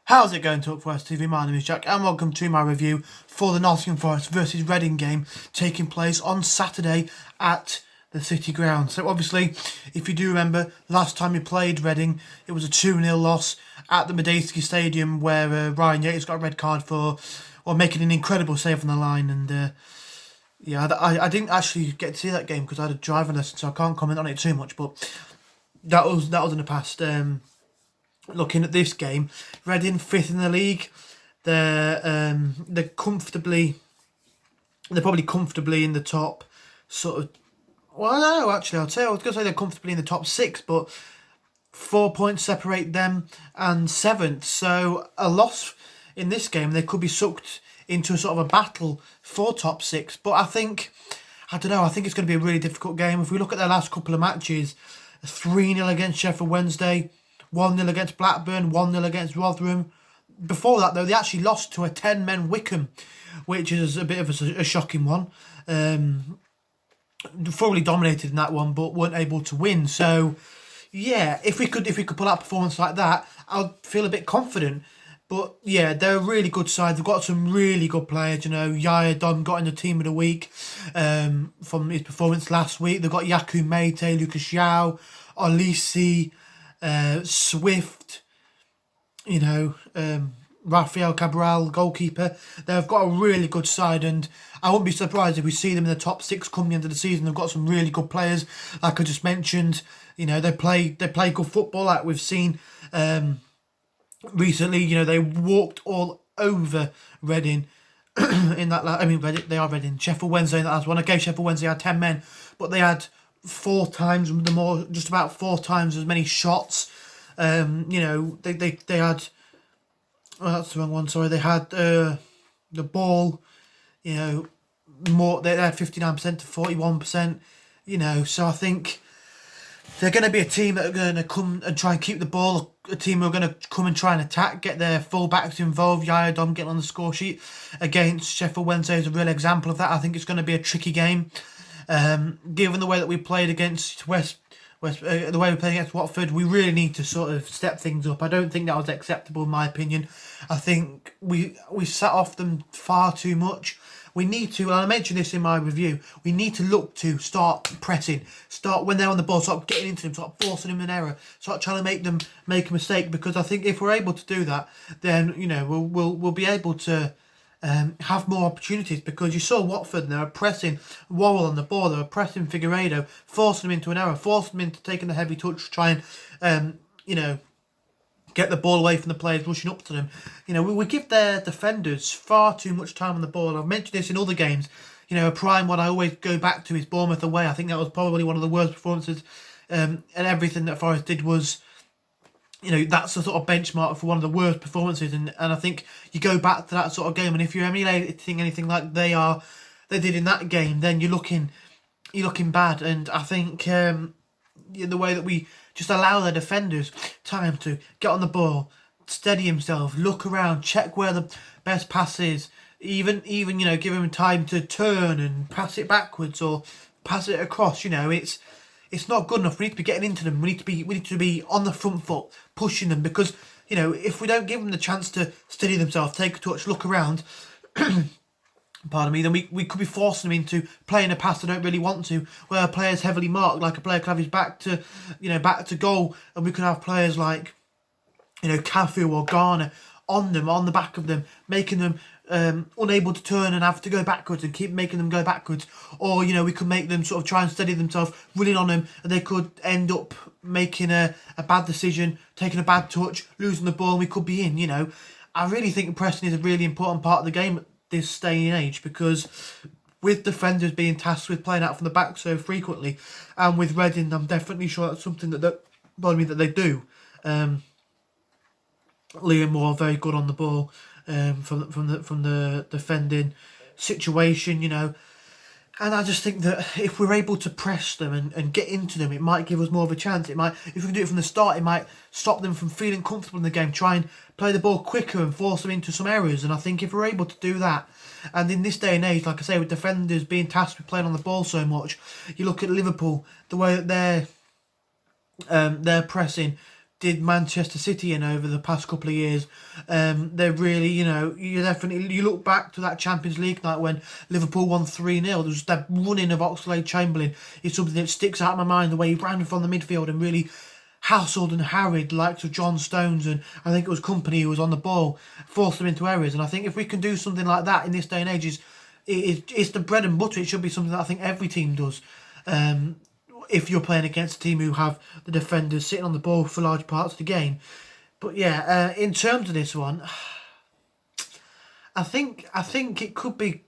How's it going, Talk Forest TV? My name is Jack and welcome to my review for the Nottingham Forest versus Reading game taking place on Saturday at the City Ground. So obviously, if you do remember, last time we played Reading, it was a 2-0 loss at the Medeski Stadium where Ryan Yates got a red card for making an incredible save on the line. And yeah, I didn't actually get to see that game because I had a driving lesson, so I can't comment on it too much, but that was in the past. Looking at this game, Reading 5th in the league. They're probably comfortably in the top sort of. Well, no, actually, I was going to say they're comfortably in the top 6, but 4 points separate them and 7th. So a loss in this game, they could be sucked into a sort of a battle for top 6. But I think it's going to be a really difficult game. If we look at their last couple of matches, 3-0 against Sheffield Wednesday, 1-0 against Blackburn, 1-0 against Rotherham. Before that, though, they actually lost to a 10-men Wycombe, which is a bit of a shocking one. Thoroughly dominated in that one, but weren't able to win. So, yeah, if we could pull out a performance like that, I'd feel a bit confident. But yeah, they're a really good side. They've got some really good players. You know, Yaya Dom got in the team of the week from his performance last week. They've got Yaku Meite, Lucas Yao, Olisi, Swift, Rafael Cabral, goalkeeper. They've got a really good side, and I wouldn't be surprised if we see them in the top 6 coming into the season. They've got some really good players, like I just mentioned. You know, they play good football, like we've seen recently. You know, they walked all over Reading in that. They are Reading. Sheffield Wednesday in that last one. Okay, Sheffield Wednesday had 10 men, but they had just about 4 times as many shots. They had. Oh, that's the wrong one. Sorry, they had the ball. More. They had 59% to 41%. So I think they're going to be a team that are going to come and try and keep the ball. A team who are going to come and try and attack, get their full-backs involved. Yaya Dom getting on the score sheet against Sheffield Wednesday is a real example of that. I think it's going to be a tricky game. Given the way that we played against the way we played against Watford, we really need to sort of step things up. I don't think that was acceptable in my opinion. I think we sat off them far too much. We need to, and I mentioned this in my review, we need to look to start pressing, start when they're on the ball, start getting into them, start forcing them an error, start trying to make them make a mistake, because I think if we're able to do that, then we'll be able to have more opportunities, because you saw Watford and they were pressing Worrell on the ball, they were pressing Figueiredo, forcing him into an error, forcing him into taking the heavy touch to try and get the ball away from the players rushing up to them. We give their defenders far too much time on the ball. I've mentioned this in other games. A prime one I always go back to is Bournemouth away. I think that was probably one of the worst performances, and everything that Forest did was, that's a sort of benchmark for one of the worst performances, and I think you go back to that sort of game, and if you're emulating anything like they did in that game, then you're looking bad. And I think the way that we just allow their defenders time to get on the ball, steady himself, look around, check where the best pass is, even give him time to turn and pass it backwards or pass it across. It's not good enough. We need to be getting into them. We need to be on the front foot, pushing them, because if we don't give them the chance to steady themselves, take a touch, look around, pardon me, then we could be forcing them into playing a pass they don't really want to, where a player's heavily marked, like a player could have his back to goal, and we could have players like Cafu or Garner on the back of them, making them unable to turn and have to go backwards and keep making them go backwards. Or we could make them sort of try and steady themselves, running on them, and they could end up making a bad decision, taking a bad touch, losing the ball, and we could be in. I really think pressing is a really important part of the game at this day and age, because with defenders being tasked with playing out from the back so frequently, and with Reading, I'm definitely sure that's something that they do. Liam Moore very good on the ball from the defending situation, and I just think that if we're able to press them and get into them, it might give us more of a chance. It might, if we can do it from the start, it might stop them from feeling comfortable in the game, try and play the ball quicker and force them into some errors. And I think if we're able to do that, and in this day and age, like I say, with defenders being tasked with playing on the ball so much, you look at Liverpool, the way that they're pressing, did Manchester City in over the past couple of years. They're really, you look back to that Champions League night when Liverpool won 3-0. There was that running of Oxlade-Chamberlain is something that sticks out in my mind, the way he ran from the midfield and really hassled and harried the likes of John Stones, and I think it was Company who was on the ball, forced them into errors. And I think if we can do something like that in this day and age, it's the bread and butter. It should be something that I think every team does. If you're playing against a team who have the defenders sitting on the ball for large parts of the game. But yeah, in terms of this one, I think it could be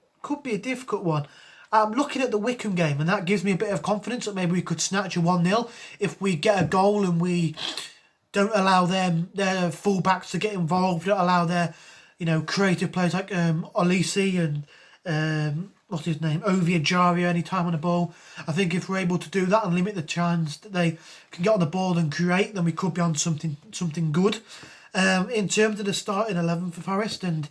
a difficult one. I'm looking at the Wycombe game, and that gives me a bit of confidence that maybe we could snatch a 1-0 if we get a goal and we don't allow their full-backs to get involved, don't allow their creative players like Olise and what's his name, Ovie Ejaria any time on the ball. I think if we're able to do that and limit the chance that they can get on the ball and create, then we could be on something good. In terms of the starting 11 for Forest and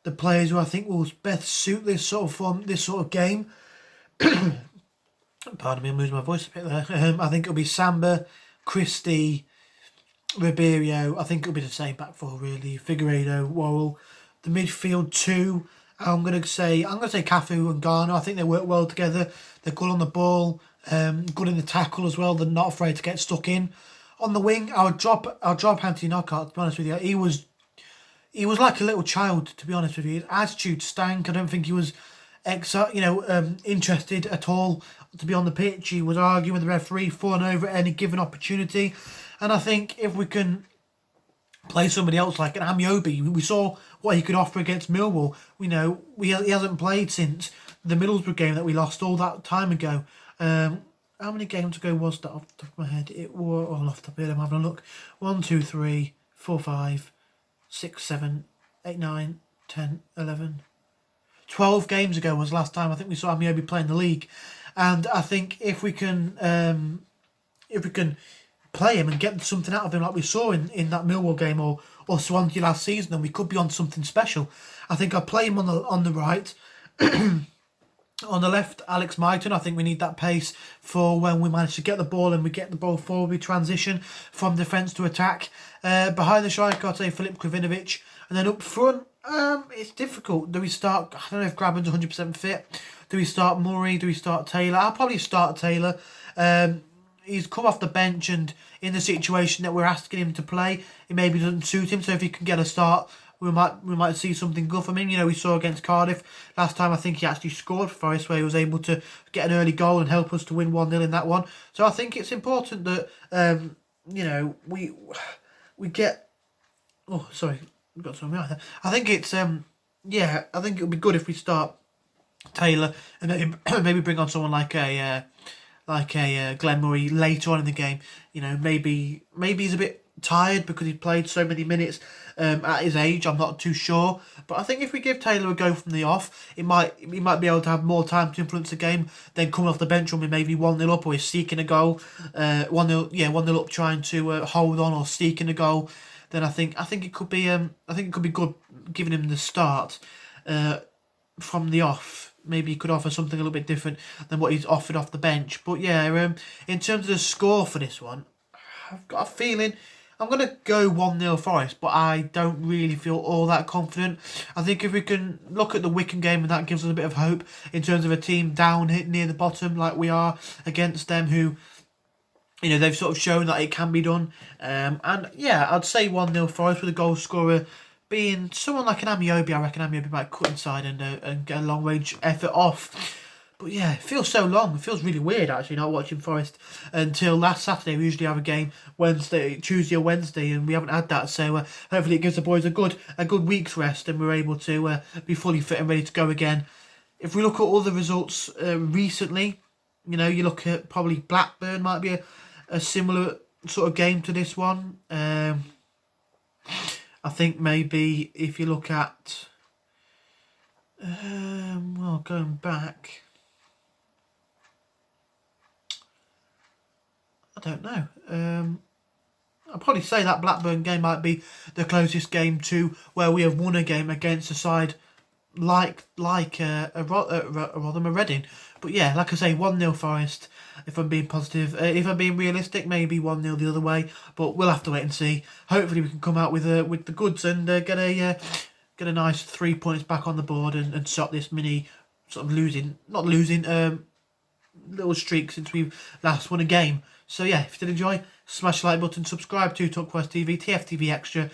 the players who I think will best suit this sort of form, this sort of game. Pardon me, I'm losing my voice a bit there. I think it'll be Samba, Christie, Ribeiro. I think it'll be the same back four really. Figueiredo, Worrell. The midfield two. I'm gonna say Cafu and Garner. I think they work well together. They're good on the ball, good in the tackle as well. They're not afraid to get stuck in. On the wing, I'll drop Anthony Knockaert, to be honest with you. He was like a little child, to be honest with you. His attitude stank. I don't think he was interested at all to be on the pitch. He was arguing with the referee, falling over at any given opportunity. And I think if we can play somebody else like an Amiobi, we saw what he could offer against Millwall. He hasn't played since the Middlesbrough game that we lost all that time ago. How many games ago was that off the top of my head? It was off the top of my head. I'm having a look. 1, 2, 3, 4, 5, 6, 7, 8, 9, 10, 11, 12 games ago was the last time I think we saw Amiobi play in the league. And I think if we can play him and get something out of him like we saw in that Millwall game or Swansea last season, then we could be on something special. I think I'll play him on the right. On the left, Alex Myton. I think we need that pace for when we manage to get the ball and we get the ball forward, we transition from defence to attack. Behind the striker, I'd say Filip Krovinovic. And then up front, it's difficult. Do we start, I don't know if Graben's 100% fit. Do we start Murray? Do we start Taylor? I'll probably start Taylor. He's come off the bench, and in the situation that we're asking him to play, it maybe doesn't suit him. So if he can get a start, we might see something good from him. We saw against Cardiff last time. I think he actually scored for Forest, where he was able to get an early goal and help us to win 1-0 in that one. So I think it's important that we get. Oh, sorry, we got something out there. I think it's I think it'll be good if we start Taylor and maybe bring on someone like a Glenn Murray later on in the game. Maybe he's a bit tired because he played so many minutes at his age. I'm not too sure, but I think if we give Taylor a go from the off, he might be able to have more time to influence the game. Then coming off the bench when we maybe 1-0 up or he's seeking a goal, 1-0 up, trying to hold on or seeking a goal. Then I think it could be good giving him the start from the off. Maybe he could offer something a little bit different than what he's offered off the bench. But yeah, in terms of the score for this one, I've got a feeling I'm going to go 1-0 Forest, but I don't really feel all that confident. I think if we can look at the Wycombe game, and that gives us a bit of hope in terms of a team down near the bottom like we are against them, who they've sort of shown that it can be done. And yeah, I'd say 1-0 Forest with a goal scorer being someone like an Amiobi. I reckon Amiobi might cut inside and get a long range effort off. But yeah, it feels so long. It feels really weird actually not watching Forest until last Saturday. We usually have a game Tuesday or Wednesday, and we haven't had that. So hopefully it gives the boys a good week's rest, and we're able to be fully fit and ready to go again. If we look at all the results recently, you look at probably Blackburn might be a similar sort of game to this one. I think maybe if you look at going back, I don't know. I'll probably say that Blackburn game might be the closest game to where we have won a game against a side like Rotherham or Reading. But yeah, like I say, 1-0 Forest. if I'm being positive. If I'm being realistic, maybe 1-0 the other way, but we'll have to wait and see. Hopefully we can come out with the goods and get a nice 3 points back on the board and stop this mini sort of not losing little streak since we've last won a game. So yeah, if you did enjoy, smash the like button, subscribe to Talk Quest TV, TFTV Extra,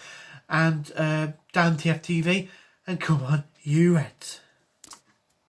and Dan TFTV, and come on, you Reds.